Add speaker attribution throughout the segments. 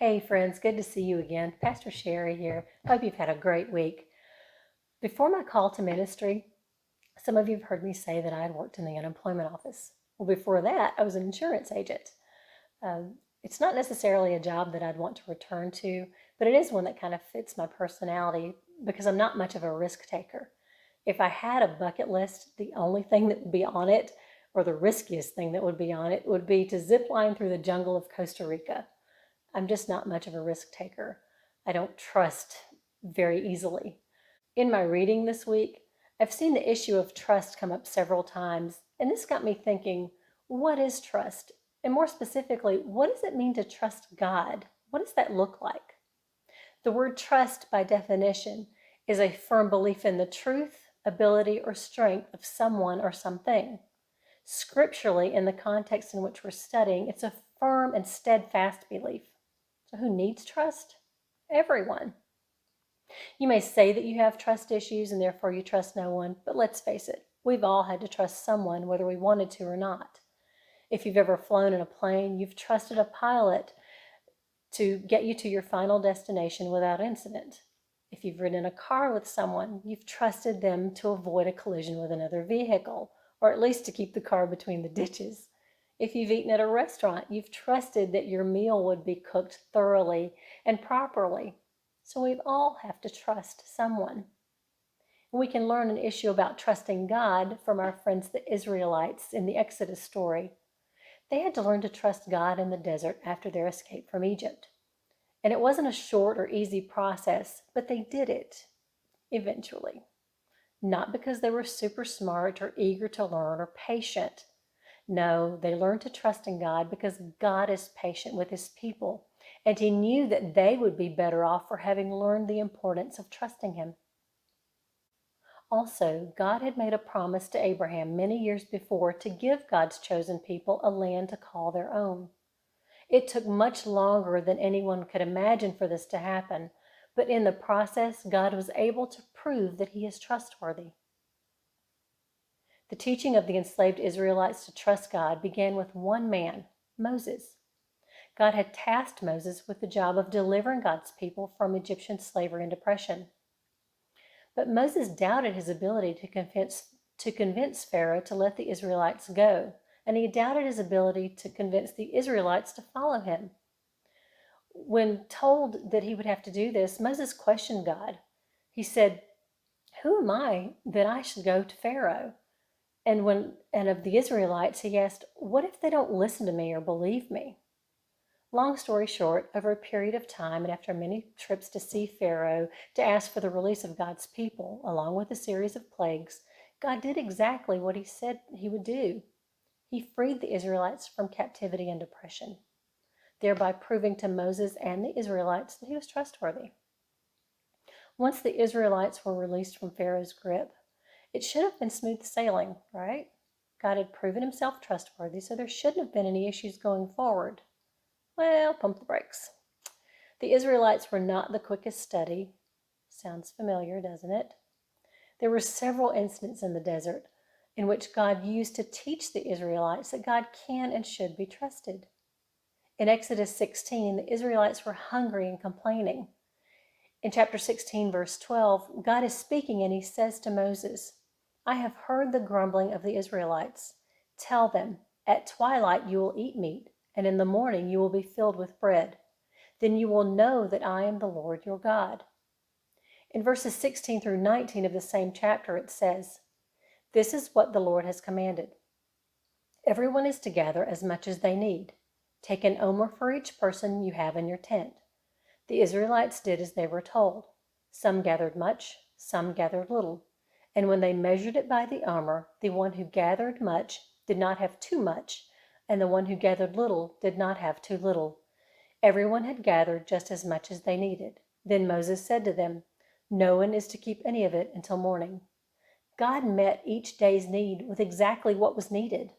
Speaker 1: Hey friends, good to see you again. Pastor Sherry here. Hope you've had a great week. Before my call to ministry, some of you have heard me say that I had worked in the unemployment office. Well, before that, I was an insurance agent. It's not necessarily a job that I'd want to return to, but it is one that kind of fits my personality because I'm not much of a risk taker. If I had a bucket list, the only thing that would be on it, or the riskiest thing that would be on it, would be to zip line through the jungle of Costa Rica. I'm just not much of a risk taker. I don't trust very easily. In my reading this week, I've seen the issue of trust come up several times, and this got me thinking, what is trust? And more specifically, what does it mean to trust God? What does that look like? The word trust, by definition, is a firm belief in the truth, ability, or strength of someone or something. Scripturally, in the context in which we're studying, it's a firm and steadfast belief. So who needs trust? Everyone. You may say that you have trust issues and therefore you trust no one, but let's face it, we've all had to trust someone whether we wanted to or not. If you've ever flown in a plane, you've trusted a pilot to get you to your final destination without incident. If you've ridden in a car with someone, you've trusted them to avoid a collision with another vehicle, or at least to keep the car between the ditches. If you've eaten at a restaurant, you've trusted that your meal would be cooked thoroughly and properly. So we all have to trust someone. We can learn an issue about trusting God from our friends the Israelites in the Exodus story. They had to learn to trust God in the desert after their escape from Egypt. And it wasn't a short or easy process, but they did it eventually. Not because they were super smart or eager to learn or patient. No, they learned to trust in God because God is patient with his people, and he knew that they would be better off for having learned the importance of trusting him. Also, God had made a promise to Abraham many years before to give God's chosen people a land to call their own. It took much longer than anyone could imagine for this to happen, but in the process, God was able to prove that he is trustworthy. The teaching of the enslaved Israelites to trust God began with one man, Moses. God had tasked Moses with the job of delivering God's people from Egyptian slavery and oppression. But Moses doubted his ability to convince Pharaoh to let the Israelites go, and he doubted his ability to convince the Israelites to follow him. When told that he would have to do this, Moses questioned God. He said, "Who am I that I should go to Pharaoh?" And of the Israelites, he asked, "What if they don't listen to me or believe me?" Long story short, over a period of time and after many trips to see Pharaoh to ask for the release of God's people, along with a series of plagues, God did exactly what he said he would do. He freed the Israelites from captivity and oppression, thereby proving to Moses and the Israelites that he was trustworthy. Once the Israelites were released from Pharaoh's grip, it should have been smooth sailing, right? God had proven himself trustworthy, so there shouldn't have been any issues going forward. Well, pump the brakes. The Israelites were not the quickest study. Sounds familiar, doesn't it? There were several incidents in the desert in which God used to teach the Israelites that God can and should be trusted. In Exodus 16, the Israelites were hungry and complaining. In chapter 16, verse 12, God is speaking and he says to Moses, "I have heard the grumbling of the Israelites. Tell them, at twilight you will eat meat, and in the morning you will be filled with bread. Then you will know that I am the Lord your God." In verses 16 through 19 of the same chapter, it says, "This is what the Lord has commanded. Everyone is to gather as much as they need. Take an omer for each person you have in your tent." The Israelites did as they were told. Some gathered much, some gathered little. And when they measured it by the omer, the one who gathered much did not have too much, and the one who gathered little did not have too little. Everyone had gathered just as much as they needed. Then Moses said to them, "No one is to keep any of it until morning." God met each day's need with exactly what was needed.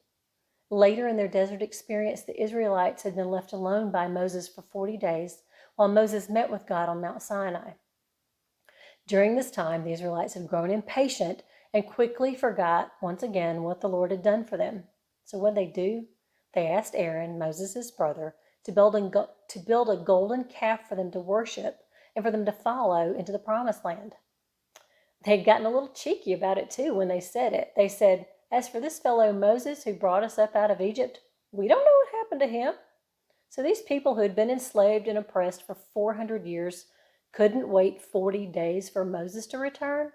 Speaker 1: Later in their desert experience, the Israelites had been left alone by Moses for 40 days, while Moses met with God on Mount Sinai. During this time, the Israelites had grown impatient and quickly forgot once again what the Lord had done for them. So what did they do? They asked Aaron, Moses' brother, to build a golden calf for them to worship and for them to follow into the promised land. They'd gotten a little cheeky about it too when they said it. They said, "As for this fellow Moses who brought us up out of Egypt, we don't know what happened to him." So these people who had been enslaved and oppressed for 400 years couldn't wait 40 days for Moses to return.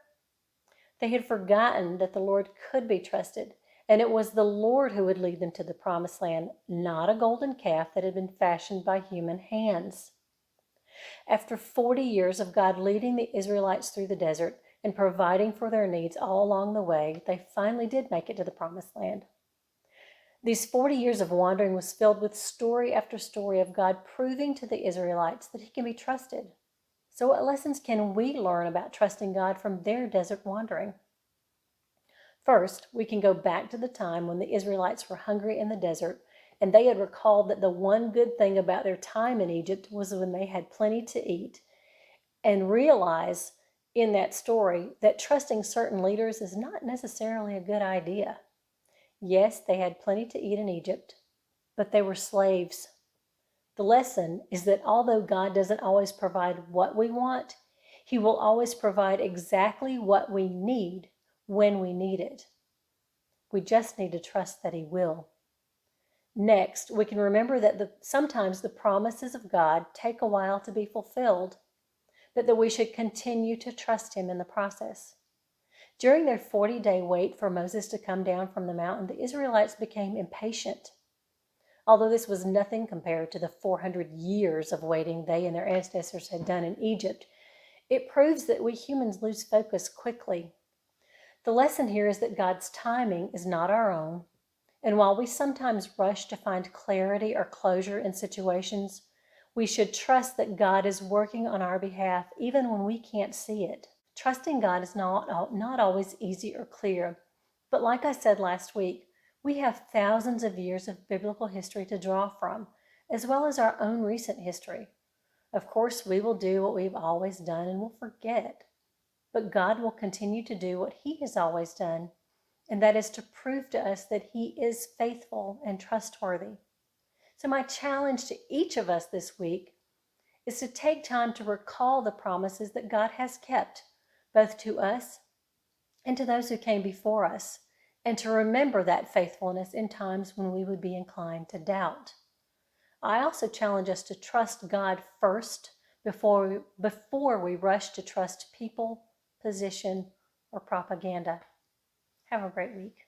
Speaker 1: They had forgotten that the Lord could be trusted, and it was the Lord who would lead them to the promised land, not a golden calf that had been fashioned by human hands. After 40 years of God leading the Israelites through the desert and providing for their needs all along the way, they finally did make it to the promised land. These 40 years of wandering was filled with story after story of God proving to the Israelites that He can be trusted. So what lessons can we learn about trusting God from their desert wandering? First, we can go back to the time when the Israelites were hungry in the desert, and they had recalled that the one good thing about their time in Egypt was when they had plenty to eat, and realize in that story that trusting certain leaders is not necessarily a good idea. Yes, they had plenty to eat in Egypt, but they were slaves. The lesson is that although God doesn't always provide what we want, He will always provide exactly what we need when we need it. We just need to trust that He will. Next, we can remember that sometimes the promises of God take a while to be fulfilled, but that we should continue to trust Him in the process. During their 40-day wait for Moses to come down from the mountain, the Israelites became impatient. Although this was nothing compared to the 400 years of waiting they and their ancestors had done in Egypt, it proves that we humans lose focus quickly. The lesson here is that God's timing is not our own, and while we sometimes rush to find clarity or closure in situations, we should trust that God is working on our behalf even when we can't see it. Trusting God is not always easy or clear, but like I said last week, we have thousands of years of biblical history to draw from, as well as our own recent history. Of course, we will do what we've always done and we'll forget, but God will continue to do what He has always done, and that is to prove to us that He is faithful and trustworthy. So my challenge to each of us this week is to take time to recall the promises that God has kept, both to us and to those who came before us, and to remember that faithfulness in times when we would be inclined to doubt. I also challenge us to trust God first before we rush to trust people, position, or propaganda. Have a great week.